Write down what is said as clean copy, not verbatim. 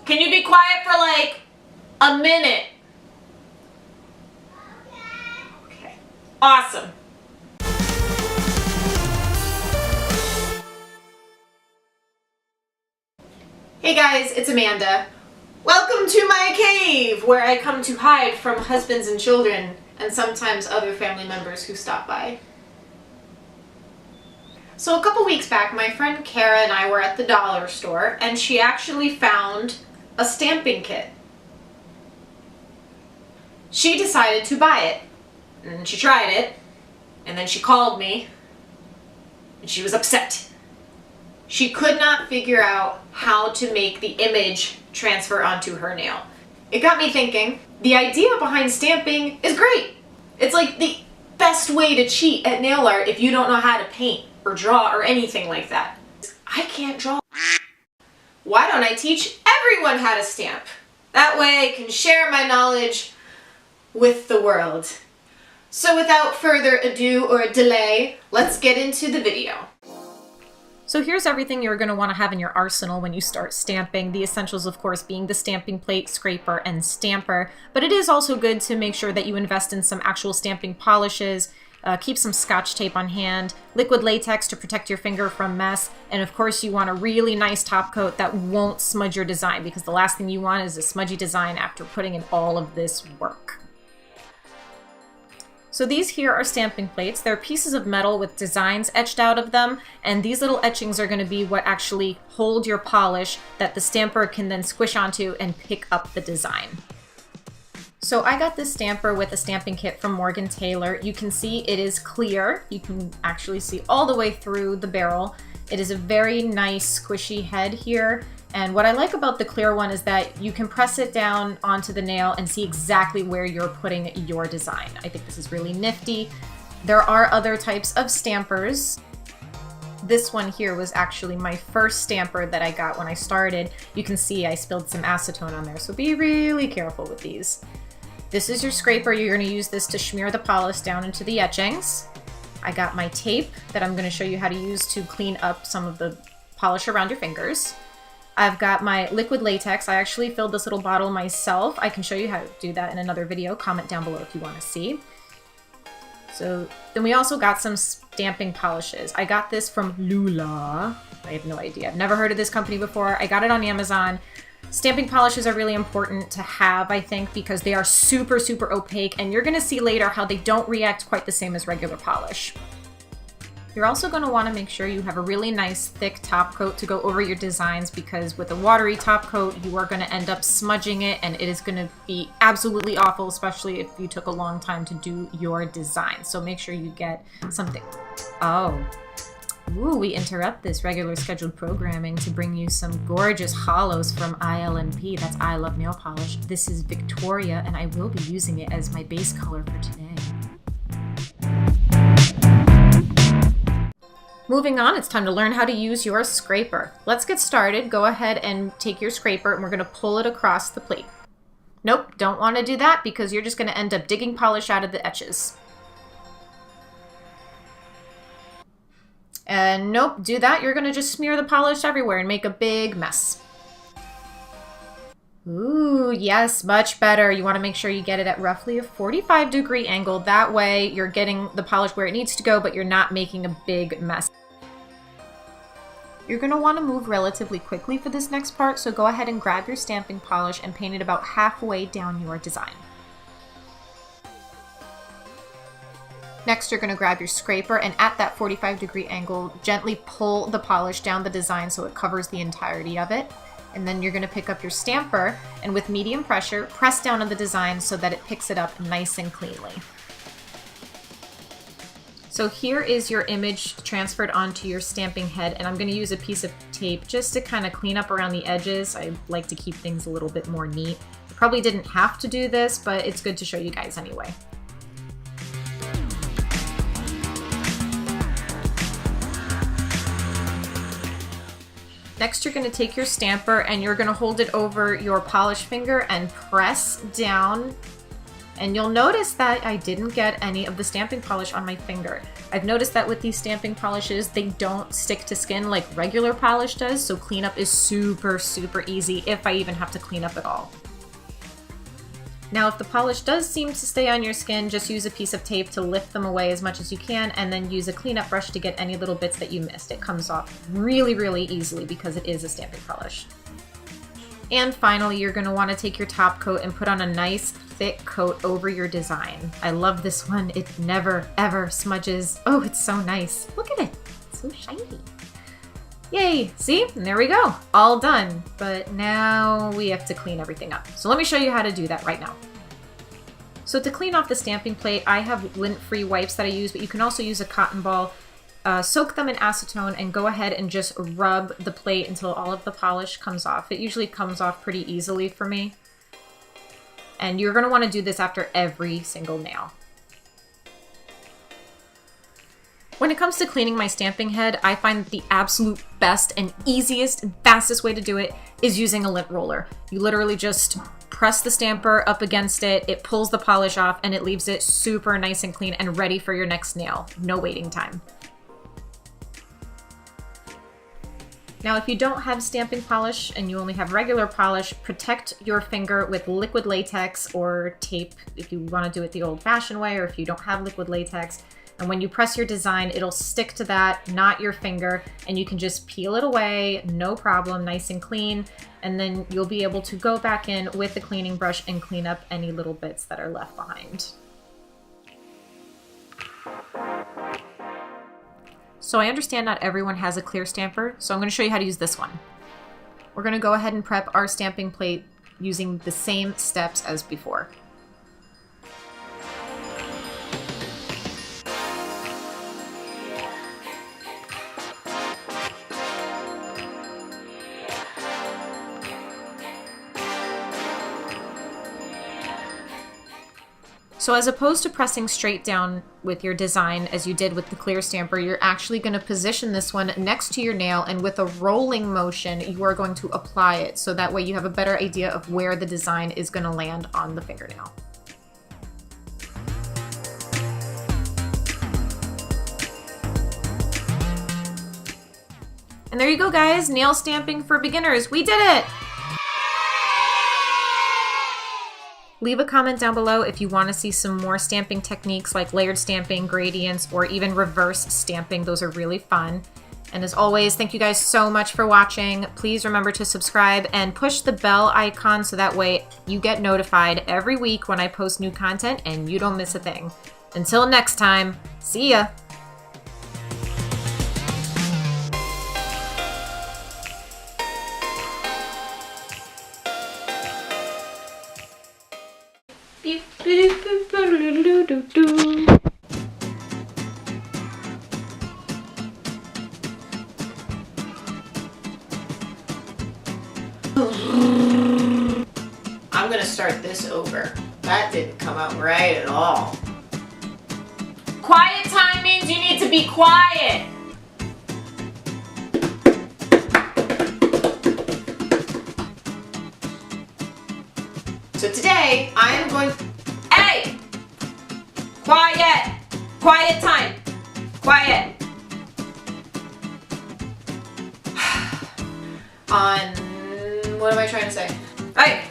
Can you be quiet for like a minute? Okay. Awesome. Hey guys, it's Amanda. Welcome to my cave, where I come to hide from husbands and children, and sometimes other family members who stop by. So a couple weeks back, my friend Kara and I were at the dollar store, and she actually found a stamping kit. She decided to buy it, and she tried it, and then she called me, and she was upset. She could not figure out how to make the image transfer onto her nail. It got me thinking, the idea behind stamping is great. It's like the best way to cheat at nail art if you don't know how to paint or draw or anything like that. I can't draw. Why don't I teach everyone how to stamp? That way I can share my knowledge with the world. So without further ado or delay, let's get into the video. So here's everything you're going to want to have in your arsenal when you start stamping. The essentials, of course, being the stamping plate, scraper, and stamper. But it is also good to make sure that you invest in some actual stamping polishes, keep some Scotch tape on hand, liquid latex to protect your finger from mess, and of course you want a really nice top coat that won't smudge your design, because the last thing you want is a smudgy design after putting in all of this work. So these here are stamping plates. They're pieces of metal with designs etched out of them, and these little etchings are going to be what actually hold your polish that the stamper can then squish onto and pick up the design. So I got this stamper with a stamping kit from Morgan Taylor. You can see it is clear. You can actually see all the way through the barrel. It is a very nice squishy head here. And what I like about the clear one is that you can press it down onto the nail and see exactly where you're putting your design. I think this is really nifty. There are other types of stampers. This one here was actually my first stamper that I got when I started. You can see I spilled some acetone on there, so be really careful with these. This is your scraper. You're going to use this to smear the polish down into the etchings. I got my tape that I'm going to show you how to use to clean up some of the polish around your fingers. I've got my liquid latex. I actually filled this little bottle myself. I can show you how to do that in another video. Comment down below if you want to see. So then we also got some stamping polishes. I got this from Lulaa. I have no idea. I've never heard of this company before. I got it on Amazon. Stamping polishes are really important to have, I think, because they are super, super opaque, and you're going to see later how they don't react quite the same as regular polish. You're also going to want to make sure you have a really nice thick top coat to go over your designs, because with a watery top coat, you are going to end up smudging it, and it is going to be absolutely awful, especially if you took a long time to do your design. So make sure you get something. Ooh, we interrupt this regular scheduled programming to bring you some gorgeous hollows from ILNP. That's I Love Nail Polish. This is Victoria, and I will be using it as my base color for today. Moving on, it's time to learn how to use your scraper. Let's get started. Go ahead and take your scraper, and we're going to pull it across the plate. Nope, don't want to do that, because you're just going to end up digging polish out of the etches. And nope, do that, you're going to just smear the polish everywhere and make a big mess. Ooh, yes, much better. You want to make sure you get it at roughly a 45-degree angle. That way you're getting the polish where it needs to go, but you're not making a big mess. You're going to want to move relatively quickly for this next part, so go ahead and grab your stamping polish and paint it about halfway down your design. Next, you're going to grab your scraper, and at that 45-degree angle, gently pull the polish down the design so it covers the entirety of it. And then you're going to pick up your stamper, and with medium pressure, press down on the design so that it picks it up nice and cleanly. So here is your image transferred onto your stamping head, and I'm going to use a piece of tape just to kind of clean up around the edges. I like to keep things a little bit more neat. I probably didn't have to do this, but it's good to show you guys anyway. Next, you're going to take your stamper and you're going to hold it over your polish finger and press down And you'll notice that I didn't get any of the stamping polish on my finger. I've noticed that with these stamping polishes, they don't stick to skin like regular polish does, so cleanup is super, super easy if I even have to clean up at all. Now, if the polish does seem to stay on your skin, just use a piece of tape to lift them away as much as you can, and then use a cleanup brush to get any little bits that you missed. It comes off really, really easily because it is a stamping polish. And finally, you're going to want to take your top coat and put on a nice thick coat over your design. I love this one. It never, ever smudges. Oh, it's so nice. Look at it. It's so shiny. Yay, see? And there we go. All done. But now we have to clean everything up. So let me show you how to do that right now. So to clean off the stamping plate, I have lint-free wipes that I use, but you can also use a cotton ball. Soak them in acetone and go ahead and just rub the plate until all of the polish comes off. It usually comes off pretty easily for me. And you're going to want to do this after every single nail. When it comes to cleaning my stamping head, I find the absolute best and easiest and fastest way to do it is using a lint roller. You literally just press the stamper up against it, it pulls the polish off, and it leaves it super nice and clean and ready for your next nail. No waiting time. Now, if you don't have stamping polish and you only have regular polish, protect your finger with liquid latex or tape if you want to do it the old-fashioned way, or if you don't have liquid latex. And when you press your design, it'll stick to that, not your finger, and you can just peel it away, no problem, nice and clean. And then you'll be able to go back in with the cleaning brush and clean up any little bits that are left behind. So I understand not everyone has a clear stamper, so I'm going to show you how to use this one. We're going to go ahead and prep our stamping plate using the same steps as before. So as opposed to pressing straight down with your design as you did with the clear stamper, you're actually going to position this one next to your nail, and with a rolling motion, you are going to apply it. So that way you have a better idea of where the design is going to land on the fingernail. And there you go, guys. Nail stamping for beginners. We did it! Leave a comment down below if you want to see some more stamping techniques like layered stamping, gradients, or even reverse stamping. Those are really fun. And as always, thank you guys so much for watching. Please remember to subscribe and push the bell icon so that way you get notified every week when I post new content and you don't miss a thing. Until next time, see ya! I'm gonna start this over. That didn't come out right at all. Quiet time means you need to be quiet. So today, I am going... Hey! Quiet! Quiet time! Quiet! On... What am I trying to say? Hey!